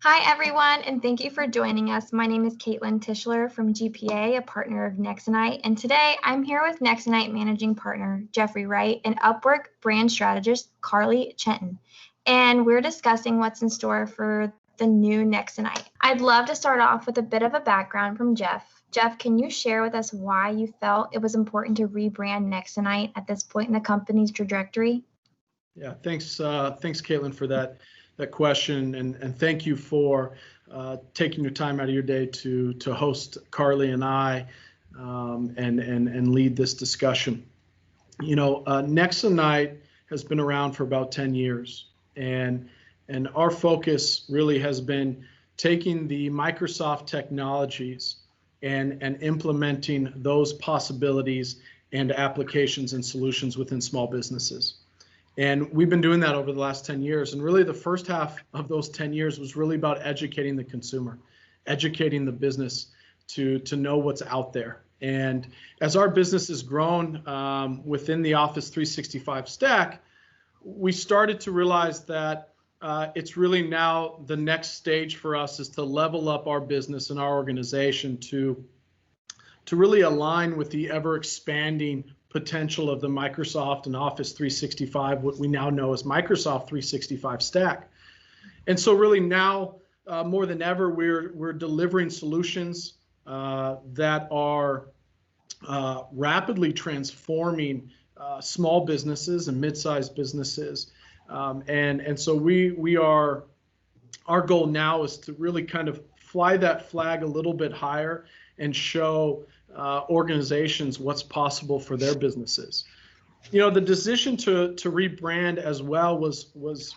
Hi, everyone, and thank you for joining us. My name is Caitlin Tischler from GPA, a partner of Nexinite, and today I'm here with Nexinite Managing Partner Jeffrey Wright and Upwork brand strategist Carly Cheton, and we're discussing what's in store for the new Nexinite. I'd love to start off with a bit of a background from Jeff. Jeff, can you share with us why you felt it was important to rebrand Nexinite at this point in the company's trajectory? Yeah, thanks, Caitlin, for that question, and thank you for taking your time out of your day to host Carly and I and lead this discussion. You know, Nexinite has been around for about 10 years, and our focus really has been taking the Microsoft technologies and implementing those possibilities and applications and solutions within small businesses. And we've been doing that over the last 10 years. And really the first half of those 10 years was really about educating the consumer, educating the business to know what's out there. And as our business has grown within the Office 365 stack, we started to realize that it's really now the next stage for us is to level up our business and our organization to really align with the ever expanding potential of the Microsoft and Office 365, what we now know as Microsoft 365 stack. And so really now more than ever, we're delivering solutions that are rapidly transforming small businesses and mid-sized businesses. And so our goal now is to really kind of fly that flag a little bit higher and show organizations what's possible for their businesses. You know, the decision to rebrand as well was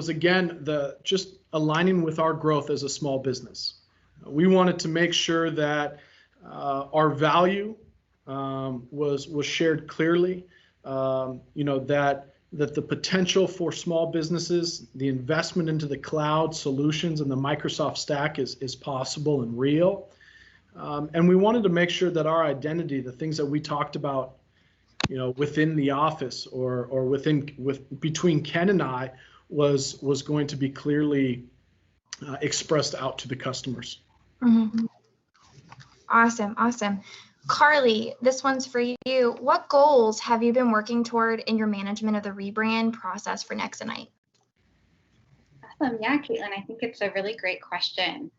again just aligning with our growth as a small business. We wanted to make sure that our value was shared clearly. You know, that the potential for small businesses, the investment into the cloud solutions and the Microsoft stack is possible and real. And we wanted to make sure that our identity, the things that we talked about, you know, within the office or between Ken and I was going to be clearly expressed out to the customers. Mm-hmm. Awesome. Carly, this one's for you. What goals have you been working toward in your management of the rebrand process for Nexinite? Awesome. Yeah, Caitlin, I think it's a really great question.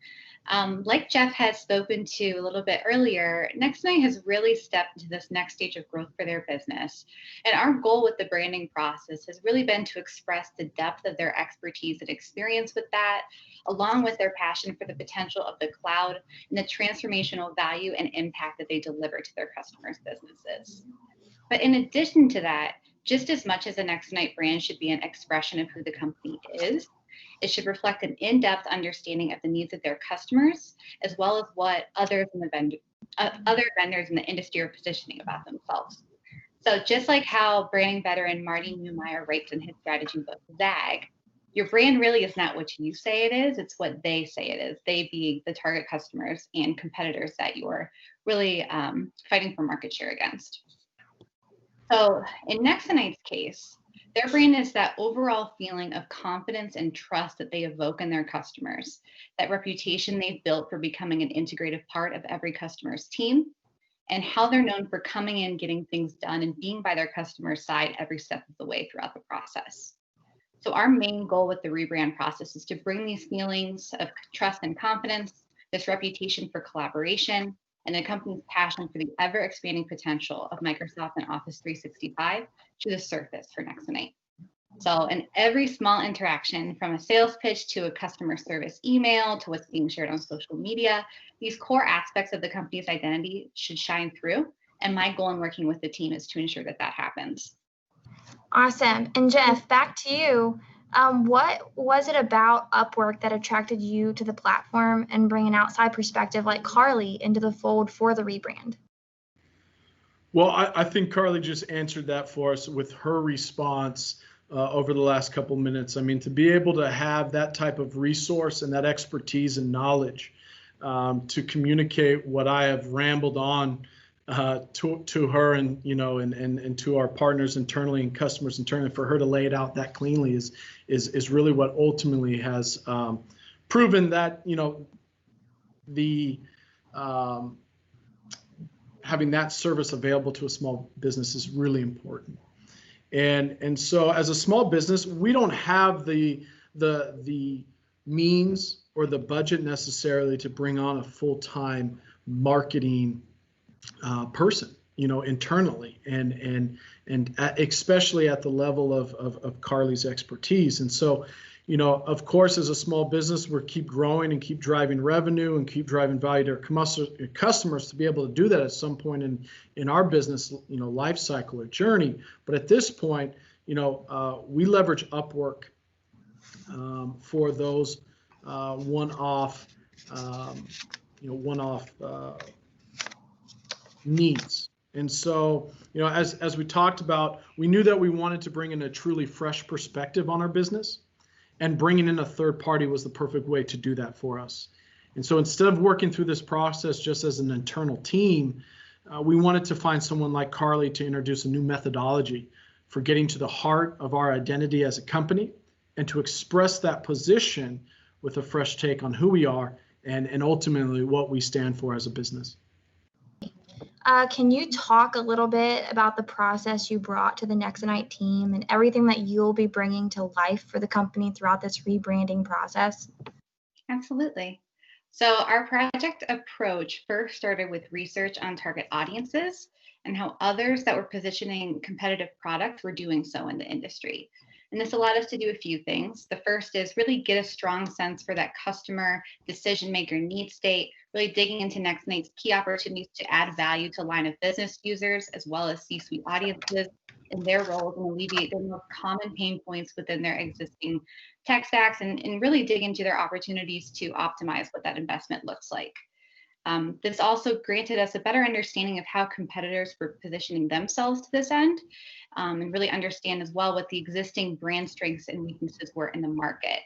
Like Jeff has spoken to a little bit earlier, Nexinite has really stepped into this next stage of growth for their business. And our goal with the branding process has really been to express the depth of their expertise and experience with that, along with their passion for the potential of the cloud and the transformational value and impact that they deliver to their customers' businesses. But in addition to that, just as much as the Nexinite brand should be an expression of who the company is, it should reflect an in-depth understanding of the needs of their customers, as well as what other vendors in the industry are positioning about themselves. So just like how branding veteran Marty Neumeier writes in his strategy book, Zag, your brand really is not what you say it is, it's what they say it is, they being the target customers and competitors that you're really fighting for market share against. So in Nexinite's case, their brand is that overall feeling of confidence and trust that they evoke in their customers, that reputation they've built for becoming an integrated part of every customer's team, and how they're known for coming in, getting things done, and being by their customer's side every step of the way throughout the process. So our main goal with the rebrand process is to bring these feelings of trust and confidence, this reputation for collaboration, and the company's passion for the ever-expanding potential of Microsoft and Office 365 to the surface for Nexinite. So in every small interaction, from a sales pitch to a customer service email to what's being shared on social media, these core aspects of the company's identity should shine through. And my goal in working with the team is to ensure that that happens. Awesome. And Jeff, back to you. What was it about Upwork that attracted you to the platform and bring an outside perspective like Carly into the fold for the rebrand? Well, I think Carly just answered that for us with her response over the last couple minutes. I mean, to be able to have that type of resource and that expertise and knowledge to communicate what I have rambled on to her and and to our partners internally and customers internally, for her to lay it out that cleanly is really what ultimately has proven that, the having that service available to a small business is really important. And so as a small business, we don't have the means or the budget necessarily to bring on a full-time marketing person, internally, and especially at the level of Carly's expertise. And so, of course, as a small business, we're keep growing and keep driving revenue and keep driving value to our customers to be able to do that at some point in our business, life cycle or journey. But at this point, we leverage Upwork for those one-off needs. And so, as we talked about, we knew that we wanted to bring in a truly fresh perspective on our business, and bringing in a third party was the perfect way to do that for us. And so instead of working through this process just as an internal team, we wanted to find someone like Carly to introduce a new methodology for getting to the heart of our identity as a company, and to express that position with a fresh take on who we are and ultimately what we stand for as a business. Can you talk a little bit about the process you brought to the Nexinite team and everything that you'll be bringing to life for the company throughout this rebranding process? Absolutely. So our project approach first started with research on target audiences and how others that were positioning competitive products were doing so in the industry. And this allowed us to do a few things. The first is really get a strong sense for that customer decision maker need state, really digging into Nexinite's key opportunities to add value to line of business users as well as C-suite audiences in their roles and alleviate their most common pain points within their existing tech stacks, and really dig into their opportunities to optimize what that investment looks like. This also granted us a better understanding of how competitors were positioning themselves to this end, and really understand as well what the existing brand strengths and weaknesses were in the market.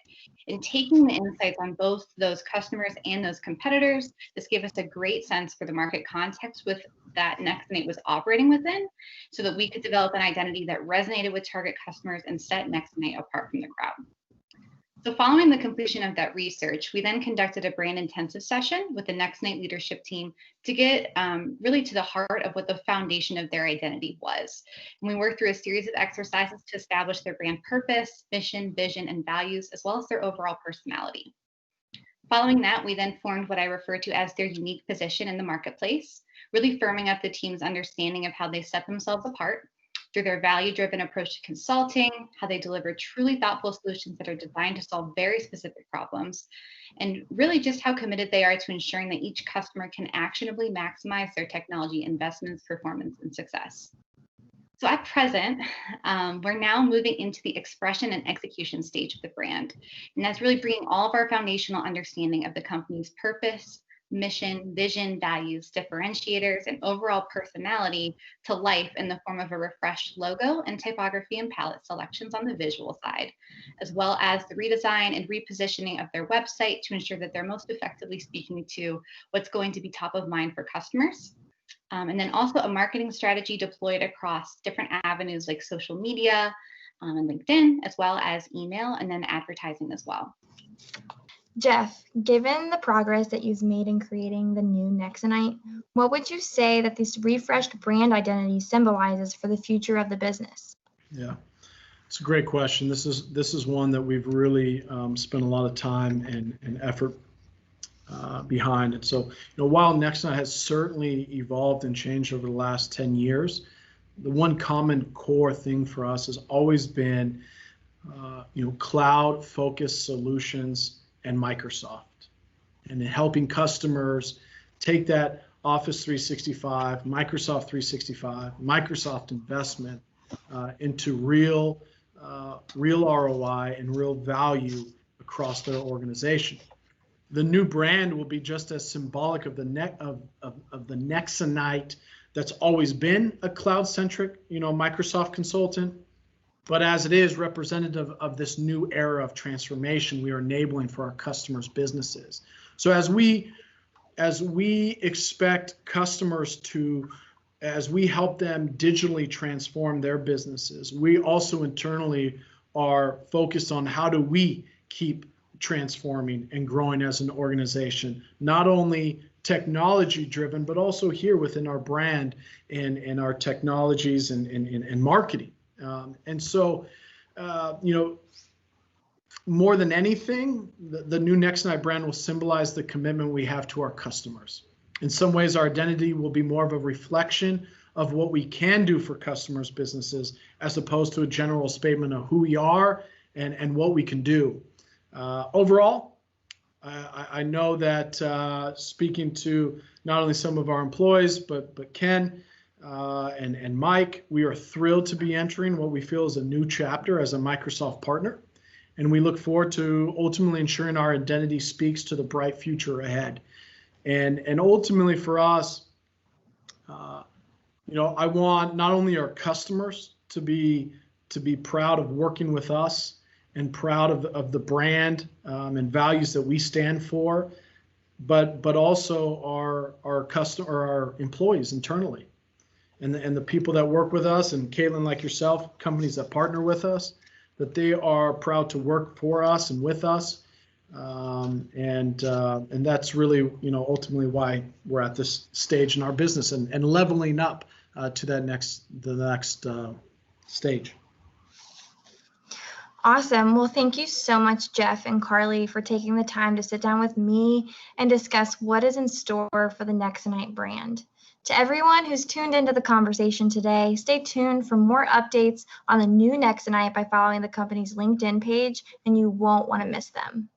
In taking the insights on both those customers and those competitors, this gave us a great sense for the market context with that Nexinite was operating within, so that we could develop an identity that resonated with target customers and set Nexinite apart from the crowd. So following the completion of that research, we then conducted a brand intensive session with the Nexinite leadership team to get really to the heart of what the foundation of their identity was. And we worked through a series of exercises to establish their brand purpose, mission, vision, and values, as well as their overall personality. Following that, we then formed what I refer to as their unique position in the marketplace, really firming up the team's understanding of how they set themselves apart through their value-driven approach to consulting, how they deliver truly thoughtful solutions that are designed to solve very specific problems, and really just how committed they are to ensuring that each customer can actionably maximize their technology investments, performance, and success. So at present, we're now moving into the expression and execution stage of the brand. And that's really bringing all of our foundational understanding of the company's purpose, mission, vision, values, differentiators, and overall personality to life in the form of a refreshed logo and typography and palette selections on the visual side, as well as the redesign and repositioning of their website to ensure that they're most effectively speaking to what's going to be top of mind for customers. And then also a marketing strategy deployed across different avenues like social media and LinkedIn, as well as email, and then advertising as well. Jeff, given the progress that you've made in creating the new Nexinite, what would you say that this refreshed brand identity symbolizes for the future of the business? Yeah, it's a great question. This is one that we've really spent a lot of time and effort behind it. So, while Nexinite has certainly evolved and changed over the last 10 years, the one common core thing for us has always been, cloud-focused solutions and Microsoft, and helping customers take that Office 365, Microsoft 365, Microsoft investment into real ROI and real value across their organization. The new brand will be just as symbolic of the Nexinite that's always been a cloud-centric, Microsoft consultant, but as it is representative of this new era of transformation we are enabling for our customers' businesses. So as we expect customers to, as we help them digitally transform their businesses, we also internally are focused on how do we keep transforming and growing as an organization, not only technology driven, but also here within our brand and our technologies and marketing. And so, more than anything, the new Nexinite brand will symbolize the commitment we have to our customers. In some ways, our identity will be more of a reflection of what we can do for customers' businesses, as opposed to a general statement of who we are and what we can do. Overall, I know that speaking to not only some of our employees, but Ken and Mike, we are thrilled to be entering what we feel is a new chapter as a Microsoft partner. And we look forward to ultimately ensuring our identity speaks to the bright future ahead. And ultimately for us, I want not only our customers to be proud of working with us and proud of the brand and values that we stand for, but also our employees internally, and the people that work with us, and Caitlin, like yourself, companies that partner with us, that they are proud to work for us and with us, and that's really ultimately why we're at this stage in our business and leveling up to the next stage. Awesome. Well, thank you so much, Jeff and Carly, for taking the time to sit down with me and discuss what is in store for the Nexinite brand. To everyone who's tuned into the conversation today, stay tuned for more updates on the new Nexinite by following the company's LinkedIn page, and you won't want to miss them.